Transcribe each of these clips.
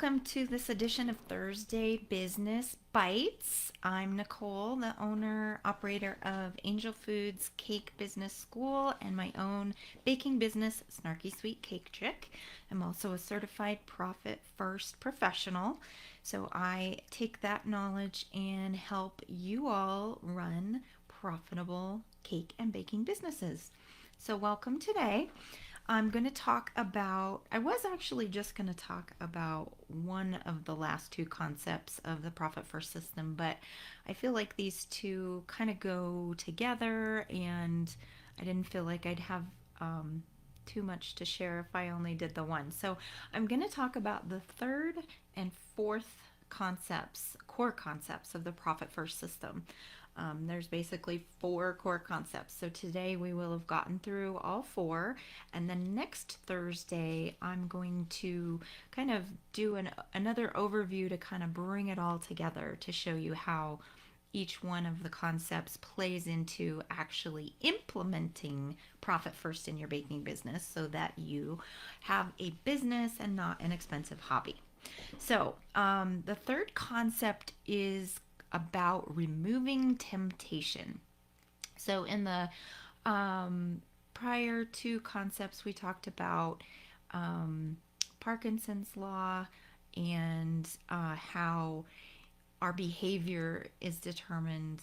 Welcome to this edition of Thursday Business Bites. I'm Nicole, the owner operator of Angel Foods Cake Business School and my own baking business, Snarky Sweet Cake Chick. I'm also a certified Profit First professional. So I take that knowledge and help you all run profitable cake and baking businesses. So, welcome today. I'm going to talk about, I was actually just going to talk about one of the last two concepts of the Profit First system, but I feel like these two kind of go together, and I didn't feel like I'd have too much to share if I only did the one. So I'm going to talk about the third and fourth core concepts of the Profit First system. There's basically four core concepts. So today we will have gotten through all four. And then next Thursday, I'm going to kind of do another overview to kind of bring it all together to show you how each one of the concepts plays into actually implementing Profit First in your baking business so that you have a business and not an expensive hobby. So, the third concept is about removing temptation. So, in the prior two concepts, we talked about Parkinson's law and how our behavior is determined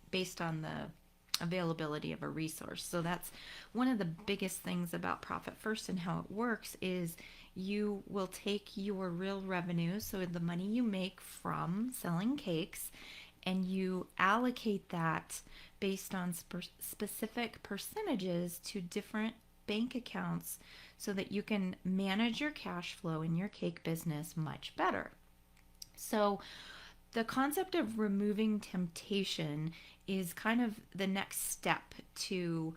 based on the availability of a resource. So that's one of the biggest things about Profit First and how it works is you will take your real revenue, so the money you make from selling cakes, and you allocate that based on specific percentages to different bank accounts so that you can manage your cash flow in your cake business much better. So the concept of removing temptation is kind of the next step to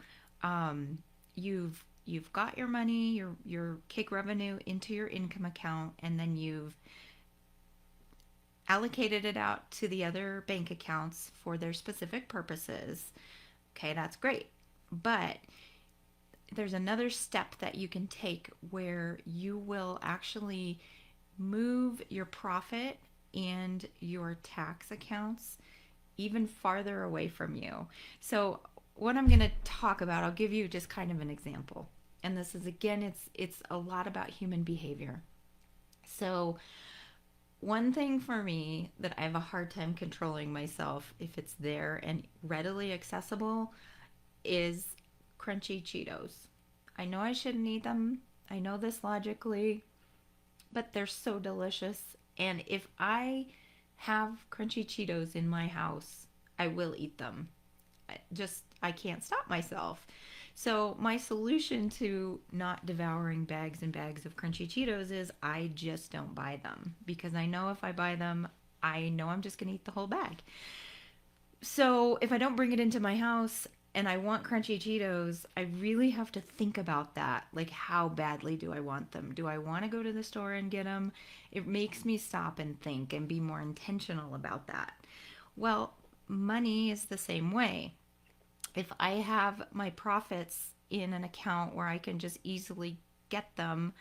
you've got your money, your cake revenue into your income account, and then you've allocated it out to the other bank accounts for their specific purposes. Okay, that's great. But there's another step that you can take where you will actually move your profit and your tax accounts even farther away from you. So what I'm going to talk about, I'll give you just kind of an example. And this is, again, it's a lot about human behavior. So one thing for me that I have a hard time controlling myself if it's there and readily accessible is crunchy Cheetos. I know I shouldn't eat them. I know this logically, but they're so delicious. And if I have crunchy Cheetos in my house, I will eat them. I can't stop myself. So my solution to not devouring bags and bags of crunchy Cheetos is I just don't buy them, because I know if I buy them, I know I'm just going to eat the whole bag. So if I don't bring it into my house and I want crunchy Cheetos, I really have to think about that. Like, how badly do I want them? Do I want to go to the store and get them? It makes me stop and think and be more intentional about that. Well, money is the same way. If I have my profits in an account where I can just easily get them,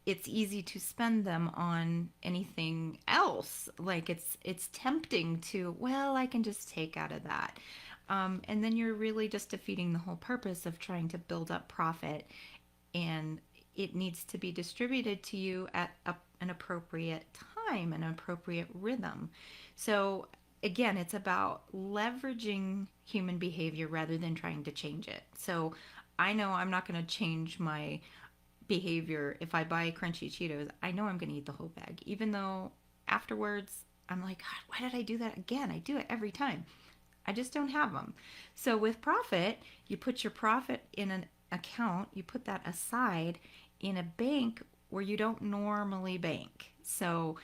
it's easy to spend them on anything else. Like, it's tempting to, well, I can just take out of that. And then you're really just defeating the whole purpose of trying to build up profit, and it needs to be distributed to you at an appropriate time, an appropriate rhythm. So again, it's about leveraging human behavior rather than trying to change it. So I know I'm not going to change my behavior if I buy crunchy Cheetos. I know I'm going to eat the whole bag, even though afterwards I'm like, God, why did I do that again? I do it every time. I just don't have them. So with profit, you put your profit in an account, you put that aside in a bank where you don't normally bank. So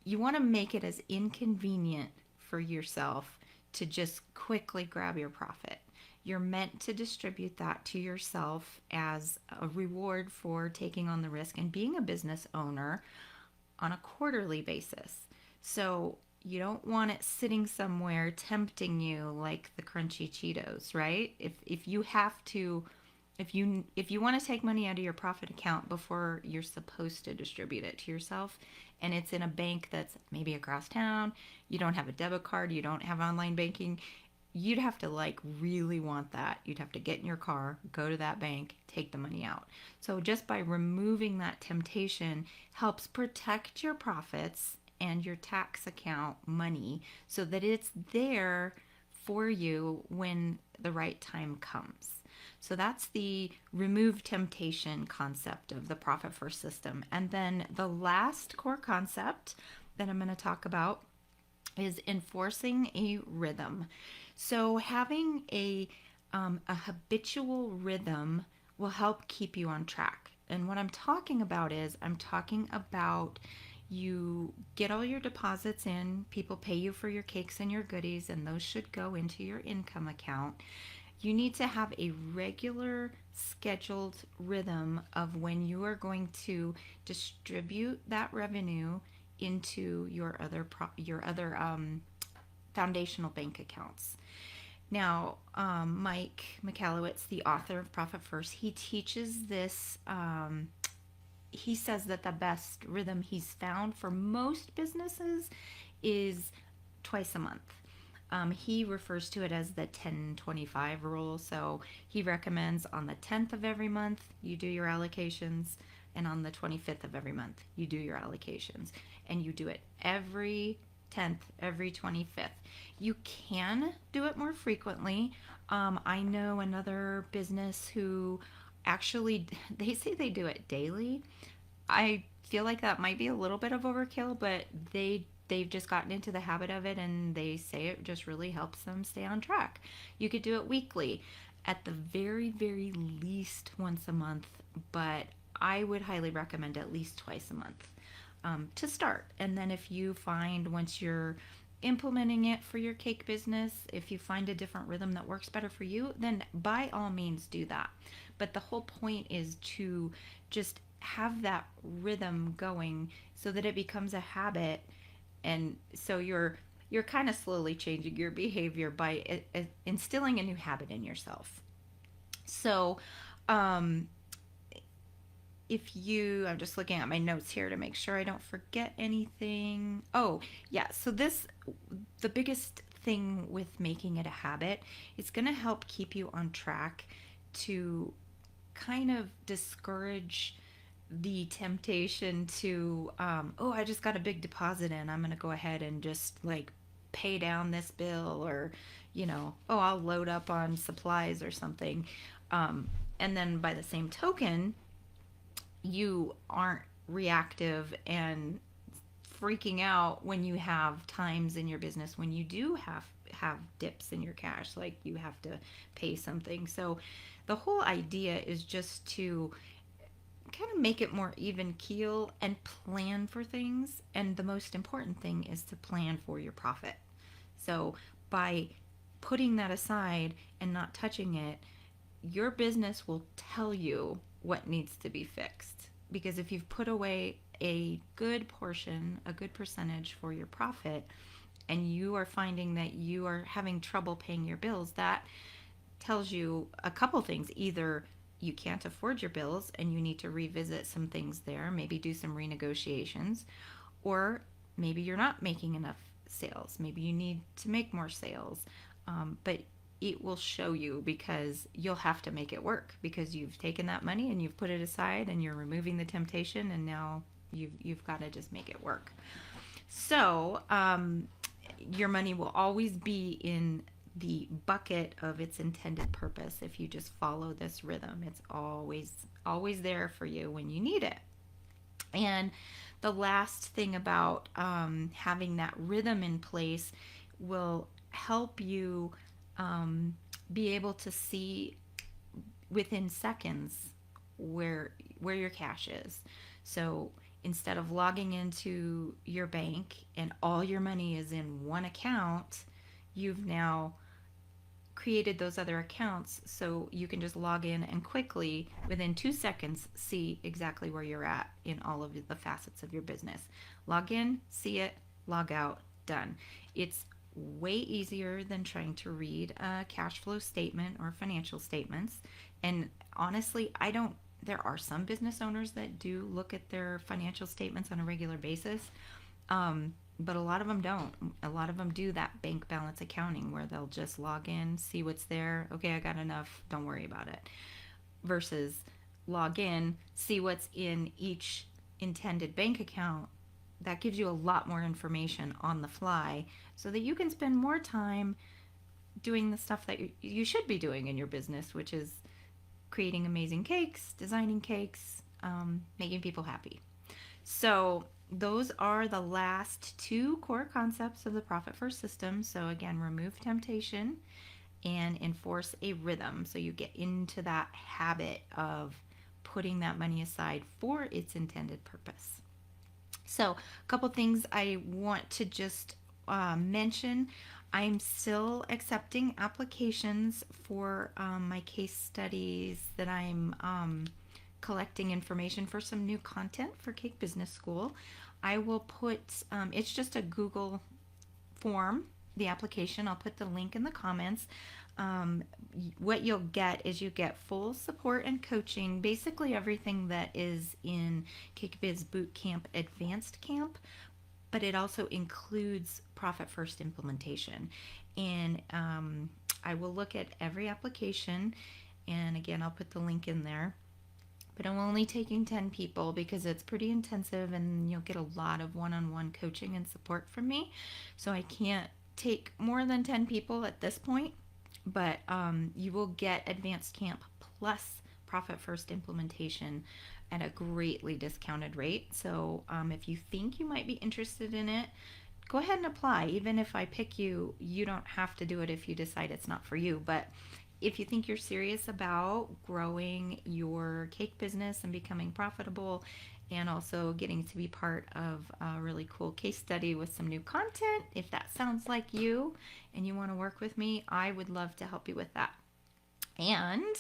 you want to make it as inconvenient for yourself to just quickly grab your profit. You're meant to distribute that to yourself as a reward for taking on the risk and being a business owner on a quarterly basis. So you don't want it sitting somewhere tempting you like the crunchy Cheetos, right? If you have to If you want to take money out of your profit account before you're supposed to distribute it to yourself, and it's in a bank that's maybe across town, you don't have a debit card, you don't have online banking, you'd have to like really want that. You'd have to get in your car, go to that bank, take the money out. So just by removing that temptation helps protect your profits and your tax account money so that it's there for you when the right time comes. So that's the remove temptation concept of the profit first system. And then the last core concept that I'm going to talk about is enforcing a rhythm. So having a habitual rhythm will help keep you on track. And what I'm talking about is I'm talking about you get all your deposits in, people pay you for your cakes and your goodies, and those should go into your income account. You need to have a regular scheduled rhythm of when you are going to distribute that revenue into your other foundational bank accounts. Now, Mike Michalowicz, the author of Profit First, he teaches this. He says that the best rhythm he's found for most businesses is twice a month. He refers to it as the 10-25 rule. So he recommends on the 10th of every month, you do your allocations, and on the 25th of every month, you do your allocations. And you do it every 10th, every 25th. You can do it more frequently. I know another business who actually, they say they do it daily. I feel like that might be a little bit of overkill, but they've just gotten into the habit of it, and they say it just really helps them stay on track. You could do it weekly, at the very, very least once a month, but I would highly recommend at least twice a month to start. And then if you find once you're implementing it for your cake business, if you find a different rhythm that works better for you, then by all means do that. But the whole point is to just have that rhythm going so that it becomes a habit, and so you're kind of slowly changing your behavior by instilling a new habit in yourself. So um, if you, I'm just looking at my notes here to make sure I don't forget anything. Oh, yeah. So the biggest thing with making it a habit, it's going to help keep you on track to kind of discourage the temptation to, oh, I just got a big deposit in. I'm going to go ahead and just like pay down this bill, or, oh, I'll load up on supplies or something. And then by the same token, you aren't reactive and freaking out when you have times in your business when you do have dips in your cash, like you have to pay something. So the whole idea is just to kind of make it more even keel and plan for things. And the most important thing is to plan for your profit. So by putting that aside and not touching it, your business will tell you what needs to be fixed. Because if you've put away a good portion, a good percentage for your profit, and you are finding that you are having trouble paying your bills, that tells you a couple things. Either you can't afford your bills and you need to revisit some things there, maybe do some renegotiations, or maybe you're not making enough sales. Maybe you need to make more sales. But it will show you, because you'll have to make it work, because you've taken that money and you've put it aside and you're removing the temptation, and now you've got to just make it work. So your money will always be in the bucket of its intended purpose if you just follow this rhythm. It's always there for you when you need it. And the last thing about having that rhythm in place will help you be able to see within seconds where your cash is. So instead of logging into your bank and all your money is in one account, you've now created those other accounts so you can just log in and quickly, within 2 seconds, see exactly where you're at in all of the facets of your business. Log in, see it, log out, done. It's way easier than trying to read a cash flow statement or financial statements. And honestly, I don't, there are some business owners that do look at their financial statements on a regular basis, but a lot of them don't. A lot of them do that bank balance accounting where they'll just log in, see what's there. Okay, I got enough. Don't worry about it. Versus log in, see what's in each intended bank account. That gives you a lot more information on the fly so that you can spend more time doing the stuff that you should be doing in your business, which is creating amazing cakes, designing cakes, making people happy. So those are the last two core concepts of the Profit First system. So again, remove temptation and enforce a rhythm. So you get into that habit of putting that money aside for its intended purpose. So a couple things I want to just mention. I'm still accepting applications for my case studies that I'm collecting information for some new content for Cake Business School. I will put, it's just a Google form, the application. I'll put the link in the comments. What you'll get is you get full support and coaching, basically everything that is in Cake Biz Bootcamp Advanced Camp, but it also includes Profit First implementation. And I will look at every application, and again, I'll put the link in there. But I'm only taking 10 people because it's pretty intensive and you'll get a lot of one-on-one coaching and support from me. So I can't take more than 10 people at this point, but you will get Advanced Camp plus Profit First implementation at a greatly discounted rate. So if you think you might be interested in it, go ahead and apply. Even if I pick you, you don't have to do it if you decide it's not for you. But if you think you're serious about growing your cake business and becoming profitable and also getting to be part of a really cool case study with some new content, if that sounds like you and you want to work with me, I would love to help you with that. And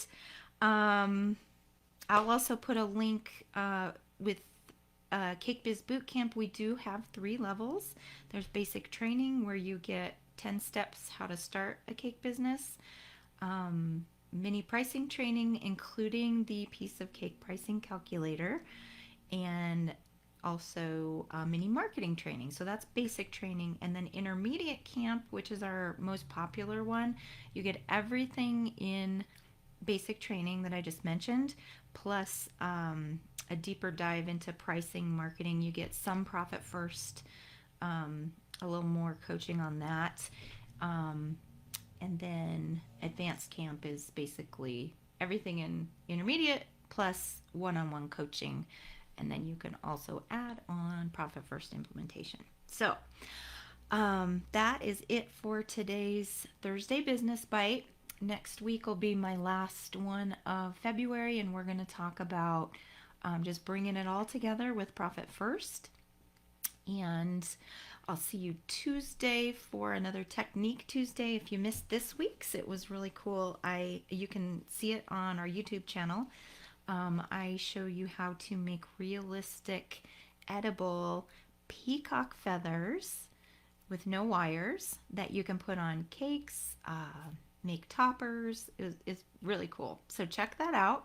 I'll also put a link with Cake Biz Bootcamp. We do have 3 levels. There's basic training where you get 10 steps how to start a cake business. Mini pricing training, including the piece of cake pricing calculator, and also mini marketing training. So that's basic training. And then intermediate camp, which is our most popular one, you get everything in basic training that I just mentioned, plus a deeper dive into pricing, marketing. You get some Profit First, a little more coaching on that. And then Advanced Camp is basically everything in intermediate plus one-on-one coaching. And then you can also add on Profit First implementation. So that is it for today's Thursday Business Bite. Next week will be my last one of February, and we're going to talk about just bringing it all together with Profit First. And I'll see you Tuesday for another Technique Tuesday. If you missed this week's, it was really cool. You can see it on our YouTube channel. I show you how to make realistic, edible peacock feathers with no wires that you can put on cakes, make toppers. It's really cool. So check that out.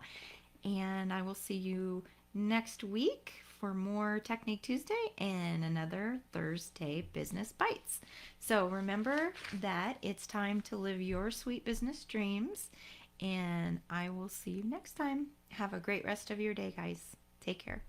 And I will see you next week for more Technique Tuesday and another Thursday Business Bites. So remember that it's time to live your sweet business dreams, and I will see you next time. Have a great rest of your day, guys. Take care.